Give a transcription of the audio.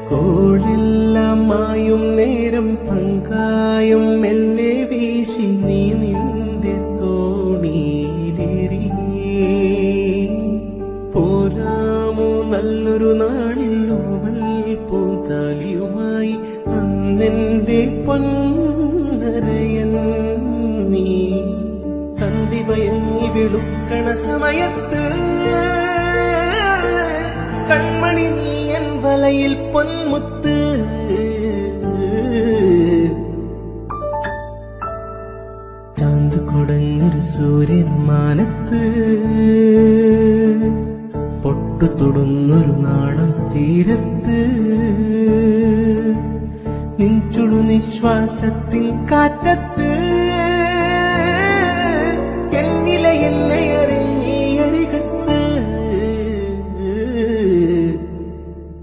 കോളെല്ലാം മായും നേരം പങ്കായും മെല്ലെ വീശി നീ നിന്റെ തോണിയിലേറി. പോരാമോ നല്ലൊരു നാളിൽ ഓമൽ പൂത്താലിയുമായി അന്നെന്റെ പൊന്നരയൻ നീ. കന്തിമയങ്ങി വിളുക്കണ സമയത്ത് കൺമണി നീ എൻ വലയിൽ പൊന്മുത്ത്. ചാന്ത് കുടഞ്ഞൊരു സൂര്യൻ മാനത്ത് പൊട്ടു തൊടുന്നൊരു നാളം തീരത്ത്. നിൻചുടു നിശ്വാസത്തിൻ കാറ്റത്ത്